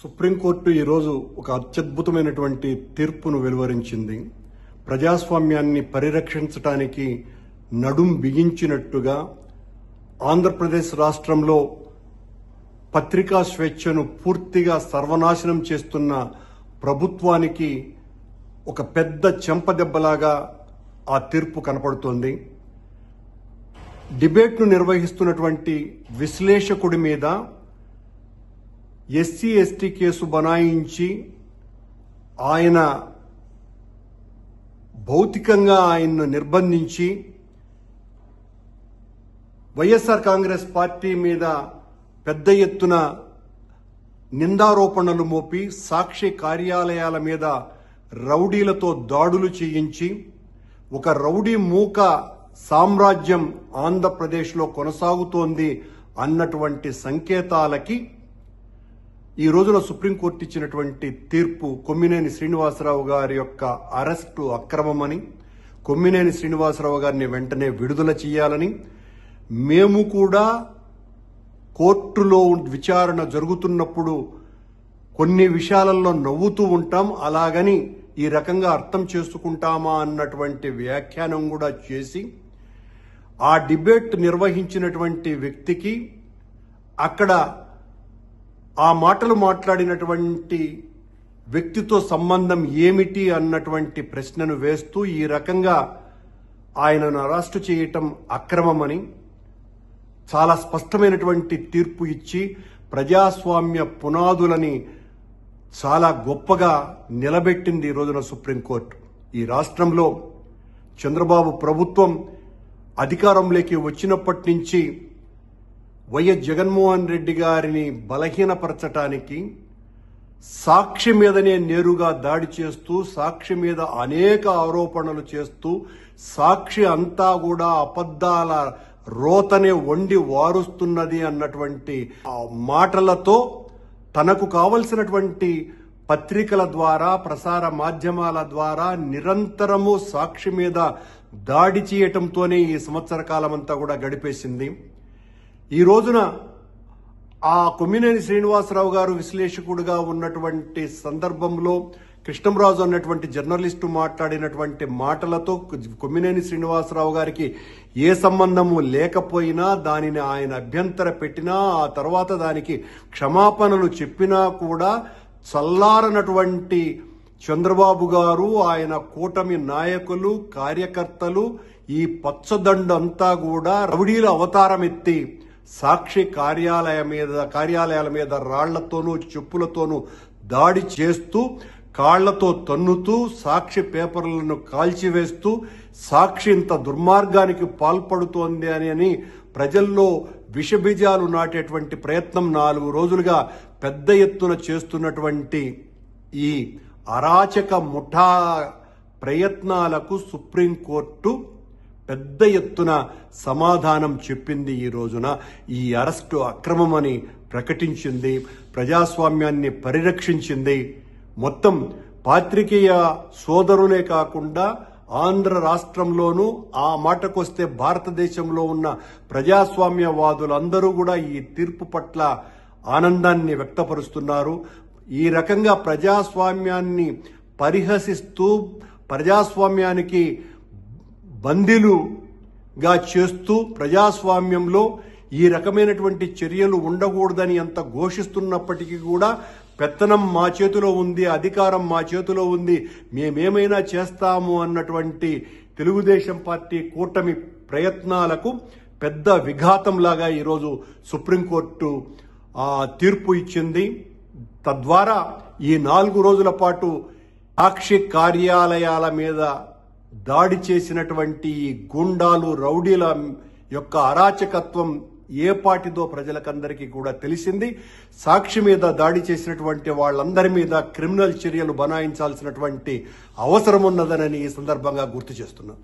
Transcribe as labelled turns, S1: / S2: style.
S1: Supreme court ఈరోజు ఒక అత్యద్భుతమైనటువంటి తీర్పును వెలువరించింది. ప్రజాస్వామ్యాన్ని పరిరక్షించడానికి నడుం బిగించినట్టుగా ఆంధ్రప్రదేశ్ రాష్ట్రంలో పత్రికా స్వేచ్ఛను పూర్తిగా సర్వనాశనం చేస్తున్న ప్రభుత్వానికి ఒక పెద్ద చెంపదెబ్బలాగా ఆ తీర్పు కనపడుతోంది. డిబేట్ను నిర్వహిస్తున్నటువంటి విశ్లేషకుడి మీద ఎస్సీ ఎస్టీ కేసు బనాయించి ఆయన భౌతికంగా ఆయన్ను నిర్బంధించి వైఎస్ఆర్ కాంగ్రెస్ పార్టీ మీద పెద్ద ఎత్తున నిందారోపణలు మోపి సాక్షి కార్యాలయాల మీద రౌడీలతో దాడులు చేయించి ఒక రౌడీ మూక సామ్రాజ్యం ఆంధ్రప్రదేశ్లో కొనసాగుతోంది అన్నటువంటి సంకేతాలకి ఈ రోజున సుప్రీంకోర్టు ఇచ్చినటువంటి తీర్పు కొమ్మినేని శ్రీనివాసరావు గారి యొక్క అరెస్టు అక్రమమని, కొమ్మినేని శ్రీనివాసరావు గారిని వెంటనే విడుదల చేయాలని, మేము కూడా కోర్టులో విచారణ జరుగుతున్నప్పుడు కొన్ని విషయాలలో నవ్వుతూ ఉంటాం, అలాగని ఈ రకంగా అర్థం చేసుకుంటామా అన్నటువంటి వ్యాఖ్యానం కూడా చేసి ఆ డిబేట్ నిర్వహించినటువంటి వ్యక్తికి అక్కడ ఆ మాటలు మాట్లాడినటువంటి వ్యక్తితో సంబంధం ఏమిటి అన్నటువంటి ప్రశ్నను వేస్తూ ఈ రకంగా ఆయనను అరెస్టు చేయటం అక్రమమని చాలా స్పష్టమైనటువంటి తీర్పు ఇచ్చి ప్రజాస్వామ్య పునాదులని చాలా గొప్పగా నిలబెట్టింది ఈ రోజున సుప్రీంకోర్టు. ఈ రాష్ట్రంలో చంద్రబాబు ప్రభుత్వం అధికారంలోకి వచ్చినప్పటి నుంచి వైఎస్ జగన్మోహన్ రెడ్డి గారిని బలహీనపరచటానికి సాక్షి మీదనే నేరుగా దాడి చేస్తూ, సాక్షి మీద అనేక ఆరోపణలు చేస్తూ, సాక్షి అంతా కూడా అబద్ధాల రోతనే వండి వారుస్తున్నది అన్నటువంటి మాటలతో తనకు కావలసినటువంటి పత్రికల ద్వారా, ప్రసార మాధ్యమాల ద్వారా నిరంతరము సాక్షి మీద దాడి చేయటంతోనే ఈ సంవత్సర కాలమంతా కూడా గడిపేసింది. ఈ రోజున ఆ కొమ్మినేని శ్రీనివాసరావు గారు విశ్లేషకుడుగా ఉన్నటువంటి సందర్భంలో కృష్ణంరాజు అన్నటువంటి జర్నలిస్టు మాట్లాడినటువంటి మాటలతో కొమ్మినేని శ్రీనివాసరావు గారికి ఏ సంబంధము లేకపోయినా దానిని ఆయన అభ్యంతర పెట్టినా, ఆ తర్వాత దానికి క్షమాపణలు చెప్పినా కూడా చల్లారనటువంటి చంద్రబాబు గారు, ఆయన కూటమి నాయకులు, కార్యకర్తలు ఈ పచ్చదండంతా కూడా రౌడీల అవతారం ఎత్తి సాక్షి కార్యాలయాల మీద రాళ్లతోనూ చెప్పులతోనూ దాడి చేస్తూ, కాళ్లతో తన్నుతూ, సాక్షి పేపర్లను కాల్చివేస్తూ సాక్షి ఇంత దుర్మార్గానికి పాల్పడుతోంది అని ప్రజల్లో విషబీజాలు నాటేటువంటి ప్రయత్నం 4 రోజులుగా పెద్ద ఎత్తున చేస్తున్నటువంటి ఈ అరాచక ముఠా ప్రయత్నాలకు సుప్రీంకోర్టు పెద్ద ఎత్తున సమాధానం చెప్పింది. ఈ రోజున ఈ అరెస్టు అక్రమమని ప్రకటించింది, ప్రజాస్వామ్యాన్ని పరిరక్షించింది. మొత్తం పాత్రికేయ సోదరులే కాకుండా ఆంధ్ర రాష్ట్రంలోనూ, ఆ మాటకొస్తే భారతదేశంలో ఉన్న ప్రజాస్వామ్యవాదులందరూ కూడా ఈ తీర్పు పట్ల ఆనందాన్ని వ్యక్తపరుస్తున్నారు. ఈ రకంగా ప్రజాస్వామ్యాన్ని పరిహసిస్తూ, ప్రజాస్వామ్యానికి బందీలుగా చేస్తూ, ప్రజాస్వామ్యంలో ఈ రకమైనటువంటి చర్యలు ఉండకూడదని ఎంత ఘోషిస్తున్నప్పటికీ కూడా పెత్తనం మా చేతిలో ఉంది, అధికారం మా చేతిలో ఉంది, మేమేమైనా చేస్తాము అన్నటువంటి తెలుగుదేశం పార్టీ కూటమి ప్రయత్నాలకు పెద్ద విఘాతంలాగా ఈరోజు సుప్రీంకోర్టు తీర్పు ఇచ్చింది. తద్వారా ఈ 4 రోజుల పాటు సాక్షి కార్యాలయాల మీద దాడి చేసినటువంటి ఈ గూండాలు, రౌడీల యొక్క అరాచకత్వం ఏ పాటిదో ప్రజలకందరికీ కూడా తెలిసింది. సాక్షి మీద దాడి చేసినటువంటి వాళ్ళందరి మీద క్రిమినల్ చర్యలు బనాయించాల్సినటువంటి అవసరం ఉన్నదని ఈ సందర్భంగా గుర్తు చేస్తున్నాను.